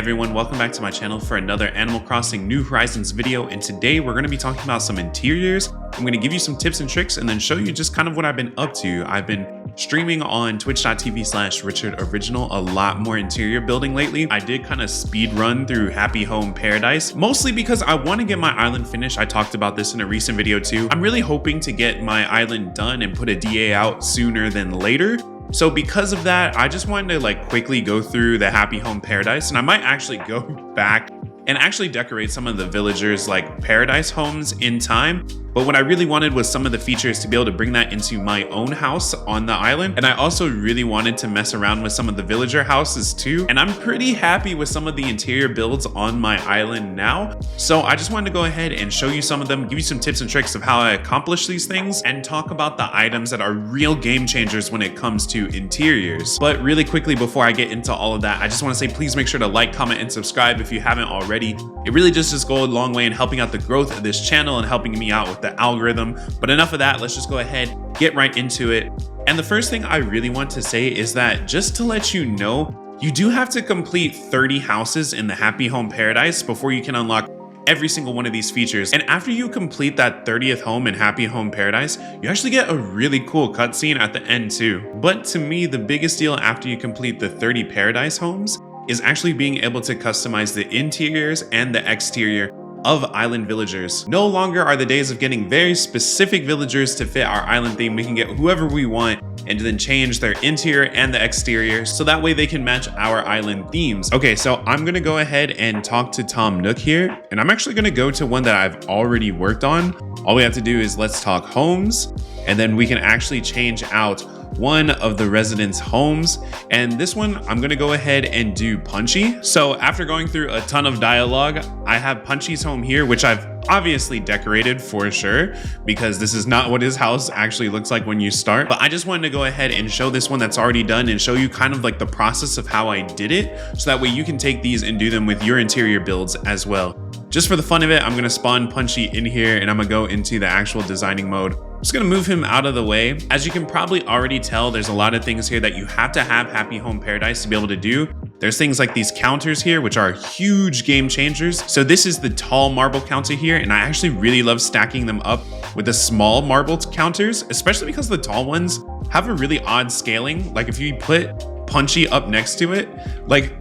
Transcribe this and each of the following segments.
everyone, welcome back to my channel for another Animal Crossing New Horizons video, and today we're going to be talking about some interiors. I'm going to give you some tips and tricks and then show you just kind of what I've been up to. I've been streaming on twitch.tv/RichardOriginal a lot more interior building lately. I did kind of speed run through Happy Home Paradise, mostly because I want to get my island finished. I talked about this in a recent video too. I'm really hoping to get my island done and put a DA out sooner than later. So because of that, I just wanted to quickly go through the Happy Home Paradise, and I might actually go back and actually decorate some of the villagers paradise homes in time. But what I really wanted was some of the features to be able to bring that into my own house on the island. And I also really wanted to mess around with some of the villager houses too. And I'm pretty happy with some of the interior builds on my island now. So I just wanted to go ahead and show you some of them, give you some tips and tricks of how I accomplish these things, and talk about the items that are real game changers when it comes to interiors. But really quickly, before I get into all of that, I just want to say, please make sure to like, comment, and subscribe if you haven't already. It really just goes a long way in helping out the growth of this channel and helping me out with the algorithm. But enough of that, let's just go ahead, get right into it. And the first thing I really want to say is that, just to let you know, you do have to complete 30 houses in the Happy Home Paradise before you can unlock every single one of these features. And after you complete that 30th home in Happy Home Paradise, you actually get a really cool cutscene at the end too. But to me, the biggest deal after you complete the 30 paradise homes is actually being able to customize the interiors and the exterior of island villagers. No longer are the days of getting very specific villagers to fit our island theme. We can get whoever we want and then change their interior and the exterior so that way they can match our island themes. Okay, so I'm gonna go ahead and talk to Tom Nook here, and I'm actually gonna go to one that I've already worked on. All we have to do is let's talk homes, and then we can actually change out one of the residents' homes. And this one, I'm gonna go ahead and do Punchy. So after going through a ton of dialogue, I have Punchy's home here, which I've obviously decorated for sure, because this is not what his house actually looks like when you start. But I just wanted to go ahead and show this one that's already done and show you kind of the process of how I did it, so that way you can take these and do them with your interior builds as well. Just for the fun of it, I'm gonna spawn Punchy in here and I'm gonna go into the actual designing mode. I'm just gonna move him out of the way. As you can probably already tell, there's a lot of things here that you have to have Happy Home Paradise to be able to do. There's things like these counters here, which are huge game changers. So this is the tall marble counter here, and I actually really love stacking them up with the small marble counters, especially because the tall ones have a really odd scaling. If you put Punchy up next to it,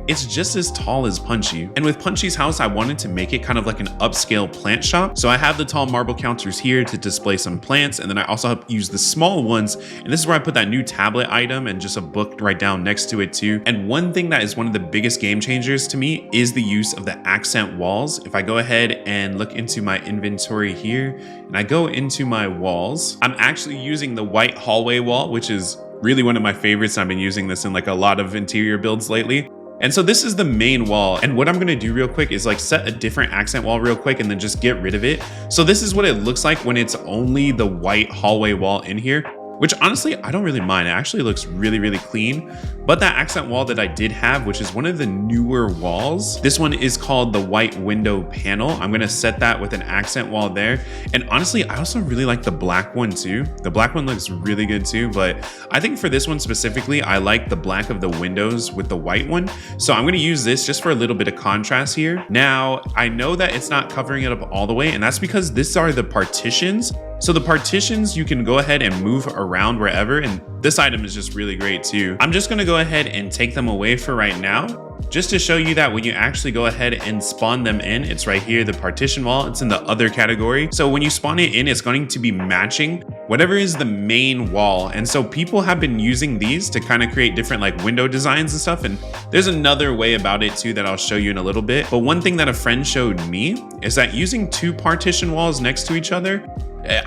it's just as tall as Punchy. And with Punchy's house, I wanted to make it kind of like an upscale plant shop. So I have the tall marble counters here to display some plants, and then I also have used the small ones, and this is where I put that new tablet item and just a book right down next to it too. And one thing that is one of the biggest game changers to me is the use of the accent walls. If I go ahead and look into my inventory here, and I go into my walls, I'm actually using the white hallway wall, which is really one of my favorites. I've been using this in a lot of interior builds lately. And so this is the main wall. And what I'm gonna do real quick is set a different accent wall real quick and then just get rid of it. So this is what it looks like when it's only the white hallway wall in here, which honestly, I don't really mind. It actually looks really, really clean. But that accent wall that I did have, which is one of the newer walls, this one is called the white window panel. I'm gonna set that with an accent wall there. And honestly, I also really like the black one too. The black one looks really good too, but I think for this one specifically, I like the black of the windows with the white one. So I'm gonna use this just for a little bit of contrast here. Now, I know that it's not covering it up all the way, and that's because these are the partitions. So the partitions, you can go ahead and move around wherever, and this item is just really great too. I'm just gonna go ahead and take them away for right now, just to show you that when you actually go ahead and spawn them in, it's right here, the partition wall, it's in the other category. So when you spawn it in, it's going to be matching whatever is the main wall. And so people have been using these to kind of create different window designs and stuff. And there's another way about it too that I'll show you in a little bit. But one thing that a friend showed me is that using two partition walls next to each other,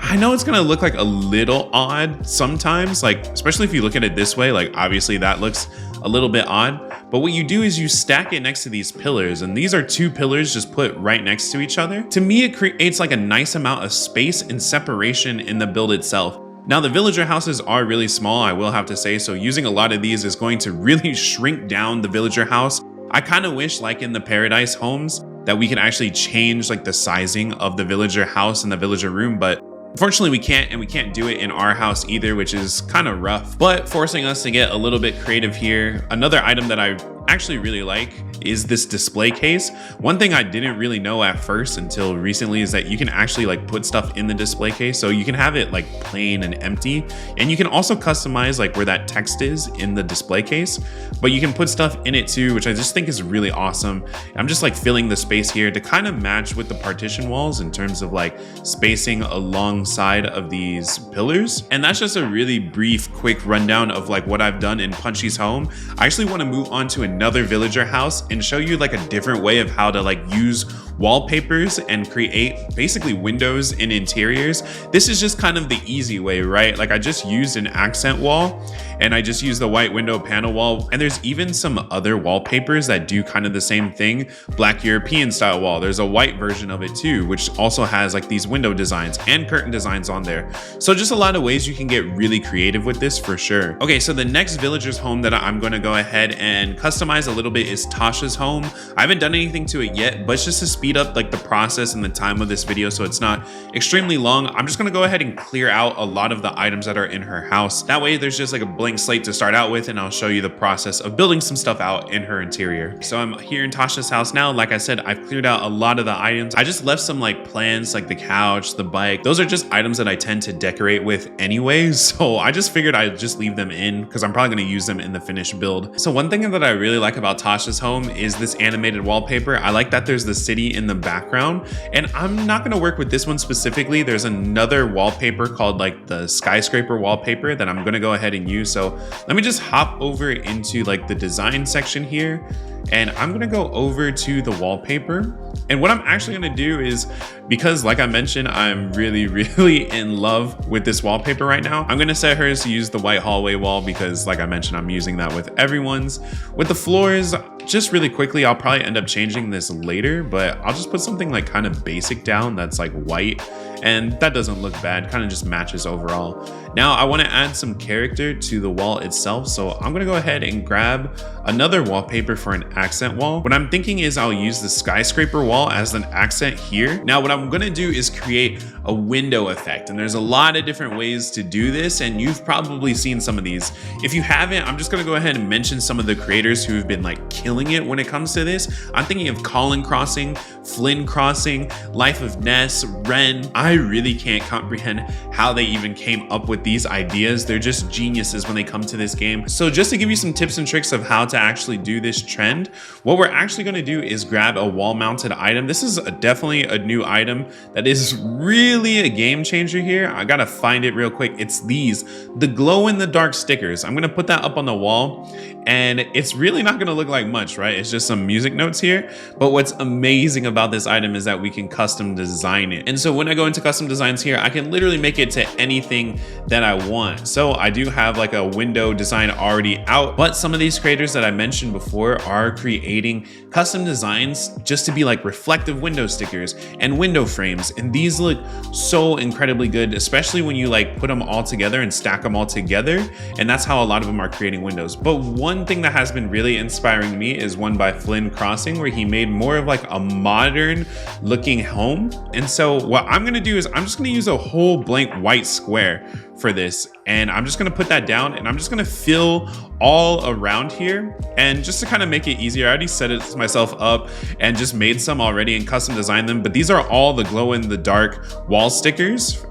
I know it's gonna look a little odd sometimes, especially if you look at it this way, obviously that looks a little bit odd. But what you do is you stack it next to these pillars, and these are two pillars just put right next to each other. To me, it creates a nice amount of space and separation in the build itself. Now, the villager houses are really small, I will have to say, so using a lot of these is going to really shrink down the villager house. I kind of wish, in the paradise homes, that we can actually change the sizing of the villager house and the villager room, but unfortunately we can't, and we can't do it in our house either, which is kind of rough, but forcing us to get a little bit creative here. Another item that I actually really like is this display case. One thing I didn't really know at first until recently is that you can actually like put stuff in the display case, so you can have it like plain and empty, and you can also customize like where that text is in the display case, but you can put stuff in it too, which I just think is really awesome. I'm just like filling the space here to kind of match with the partition walls in terms of like spacing alongside of these pillars. And that's just a really brief quick rundown of like what I've done in Punchy's home. I actually want to move on to another villager house and show you like a different way of how to like use wallpapers and create basically windows and interiors. This is just kind of the easy way, right? Like I just used an accent wall and I just used the white window panel wall, and there's even some other wallpapers that do kind of the same thing. Black European style wall, there's a white version of it too, which also has like these window designs and curtain designs on there. So just a lot of ways you can get really creative with this for sure. Okay, so the next villager's home that I'm going to go ahead and customize a little bit is Tasha's home. I haven't done anything to it yet, but it's just to speed up like the process and the time of this video so it's not extremely long. I'm just going to go ahead and clear out a lot of the items that are in her house. That way there's just like a blank slate to start out with, and I'll show you the process of building some stuff out in her interior. So I'm here in Tasha's house now. Like I said, I've cleared out a lot of the items. I just left some like plants like the couch, the bike. Those are just items that I tend to decorate with anyway, so I just figured I'd just leave them in because I'm probably going to use them in the finished build. So one thing that I really like about Tasha's home is this animated wallpaper. I like that there's the city in the background, and I'm not going to work with this one specifically. There's another wallpaper called like the skyscraper wallpaper that I'm going to go ahead and use. So let me just hop over into like the design section here, and I'm going to go over to the wallpaper. And what I'm actually going to do is, because like I mentioned, I'm really in love with this wallpaper right now, I'm going to set hers to use the white hallway wall because like I mentioned, I'm using that with everyone's. With the floors, just really quickly, I'll probably end up changing this later, but I'll just put something like kind of basic down that's like white, and that doesn't look bad, kind of just matches overall. Now I want to add some character to the wall itself, so I'm going to go ahead and grab another wallpaper for an accent wall. What I'm thinking is I'll use the skyscraper wall as an accent here. Now what I'm going to do is create a window effect, and there's a lot of different ways to do this, and you've probably seen some of these. If you haven't, I'm just going to go ahead and mention some of the creators who have been like killing it when it comes to this. I'm thinking of Colin Crossing, Flynn Crossing, Life of Ness, Ren. I really can't comprehend how they even came up with these ideas. They're just geniuses when they come to this game. So just to give you some tips and tricks of how to actually do this trend, what we're actually going to do is grab a wall mounted item. This is definitely a new item that is really a game changer here. I gotta find it real quick. It's the glow in the dark stickers. I'm gonna put that up on the wall, and it's really not gonna look like much, right? It's just some music notes here. But what's amazing about this item is that we can custom design it. And so when I go into custom designs here, I can literally make it to anything that I want. So I do have like a window design already out, but some of these creators that I mentioned before are creating custom designs just to be like reflective window stickers and window frames. And these look so incredibly good, especially when you like put them all together and stack them all together. And that's how a lot of them are creating windows. But one thing that has been really inspiring me is one by Flynn Crossing, where he made more of like a modern looking home. And so what I'm gonna do is I'm just gonna use a whole blank white square for this, and I'm just gonna put that down, and I'm just gonna fill all around here. And just to kind of make it easier, I already set it myself up and just made some already and custom designed them, but these are all the glow in the dark wall stickers.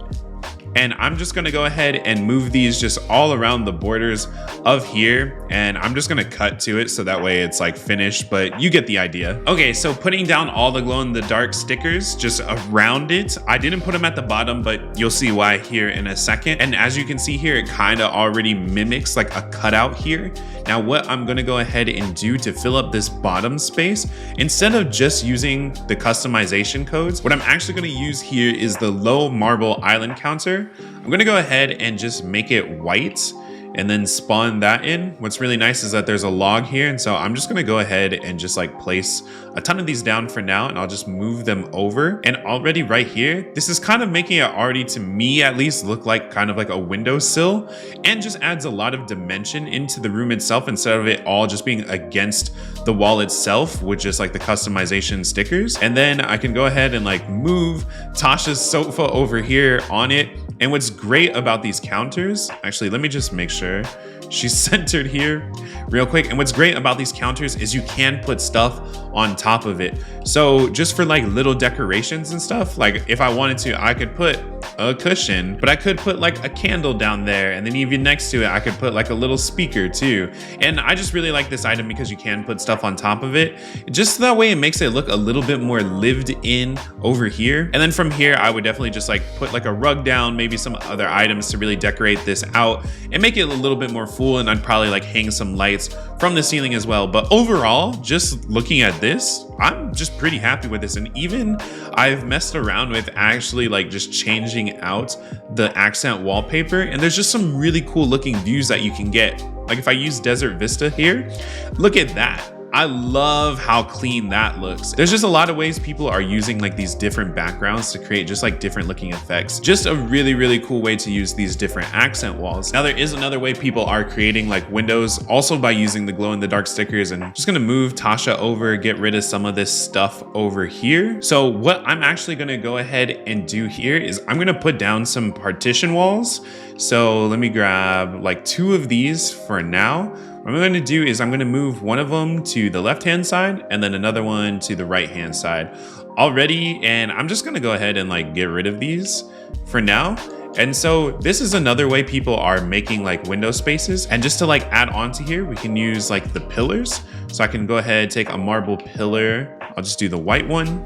And I'm just gonna go ahead and move these just all around the borders of here, and I'm just gonna cut to it so that way it's like finished, but you get the idea. Okay, so putting down all the glow in the dark stickers just around it. I didn't put them at the bottom, but you'll see why here in a second. And as you can see here, it kind of already mimics like a cutout here. Now what I'm gonna go ahead and do to fill up this bottom space, instead of just using the customization codes, what I'm actually gonna use here is the low marble island counter. I'm gonna go ahead and just make it white and then spawn that in. What's really nice is that there's a log here, and so I'm just gonna go ahead and just like place a ton of these down for now, and I'll just move them over. And already right here, this is kind of making it already, to me at least, look like kind of like a windowsill, and just adds a lot of dimension into the room itself instead of it all just being against the wall itself with just like the customization stickers. And then I can go ahead and like move Tasha's sofa over here on it. And what's great about these counters, actually, let me just make sure she's centered here real quick. And what's great about these counters is you can put stuff on top of it. So just for like little decorations and stuff, like if I wanted to, I could put a cushion, but I could put like a candle down there, and then even next to it I could put like a little speaker too. And I just really like this item because you can put stuff on top of it, just that way it makes it look a little bit more lived in over here. And then from here I would definitely just like put like a rug down, maybe some other items to really decorate this out and make it a little bit more full. And I'd probably like hang some lights from the ceiling as well. But overall, just looking at this, I'm just pretty happy with this. And even I've messed around with actually like just changing out the accent wallpaper, and there's just some really cool looking views that you can get. Like if I use Desert Vista here, look at that. I love how clean that looks. There's just a lot of ways people are using like these different backgrounds to create just like different looking effects. Just a really, really cool way to use these different accent walls. Now there is another way people are creating like windows also by using the glow in the dark stickers, and I'm just gonna move Tasha over, get rid of some of this stuff over here. So what I'm actually gonna go ahead and do here is I'm gonna put down some partition walls. So let me grab like 2 of these for now. What I'm going to do is I'm going to move one of them to the left-hand side and then another one to the right-hand side already. And I'm just going to go ahead and like get rid of these for now. And so this is another way people are making like window spaces. And just to like add on to here, we can use like the pillars. So I can go ahead, take a marble pillar. I'll just do the white one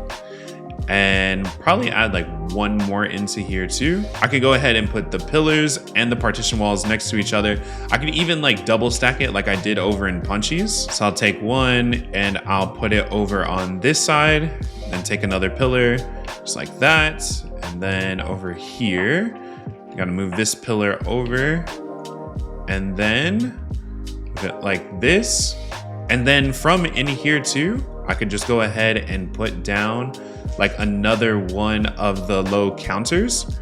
and probably add like one more into here too. I could go ahead and put the pillars and the partition walls next to each other. I can even like double stack it like I did over in Punchies. So I'll take one and I'll put it over on this side, then take another pillar just like that. And then over here, I gotta move this pillar over and then move it like this. And then from in here too, I could just go ahead and put down like another one of the low counters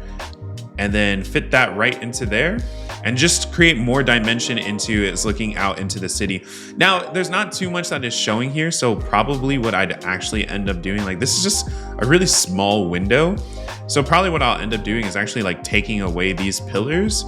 and then fit that right into there and just create more dimension into it's looking out into the city. Now, there's not too much that is showing here. So probably what I'd actually end up doing, like this is just a really small window. So probably what I'll end up doing is actually like taking away these pillars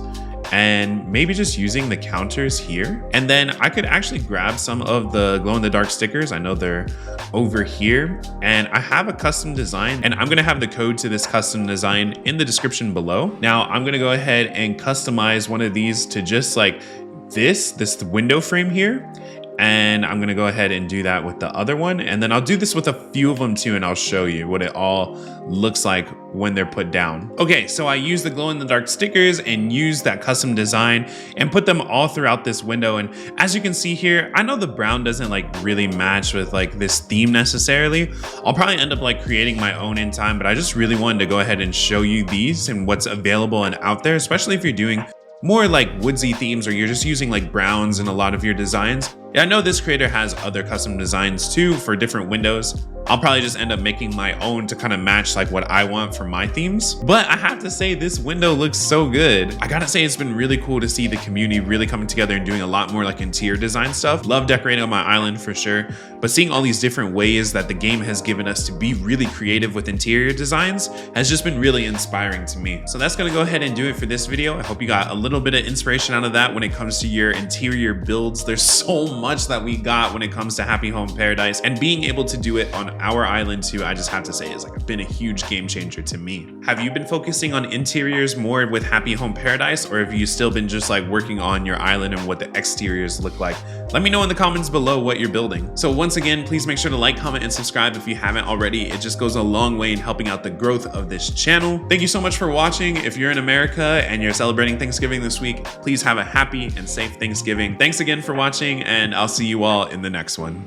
and maybe just using the counters here. And then I could actually grab some of the glow in the dark stickers. I know they're over here and I have a custom design and I'm gonna have the code to this custom design in the description below. Now I'm gonna go ahead and customize one of these to just like this window frame here. And I'm gonna go ahead and do that with the other one. And then I'll do this with a few of them too, and I'll show you what it all looks like when they're put down. Okay, so I use the glow in the dark stickers and use that custom design and put them all throughout this window. And as you can see here, I know the brown doesn't like really match with like this theme necessarily. I'll probably end up like creating my own in time, but I just really wanted to go ahead and show you these and what's available and out there, especially if you're doing more like woodsy themes or you're just using like browns in a lot of your designs. Yeah, I know this creator has other custom designs too for different windows. I'll probably just end up making my own to kind of match like what I want for my themes. But I have to say this window looks so good. I gotta say it's been really cool to see the community really coming together and doing a lot more like interior design stuff. Love decorating on my island for sure. But seeing all these different ways that the game has given us to be really creative with interior designs has just been really inspiring to me. So that's gonna go ahead and do it for this video. I hope you got a little bit of inspiration out of that when it comes to your interior builds. There's so much that we got when it comes to Happy Home Paradise, and being able to do it on our island too, I just have to say, is like been a huge game changer to me. Have you been focusing on interiors more with Happy Home Paradise, or have you still been just like working on your island and what the exteriors look like? Let me know in the comments below what you're building. So once again, please make sure to like, comment, and subscribe if you haven't already. It just goes a long way in helping out the growth of this channel. Thank you so much for watching. If you're in America and you're celebrating Thanksgiving this week, please have a happy and safe Thanksgiving. Thanks again for watching, and I'll see you all in the next one.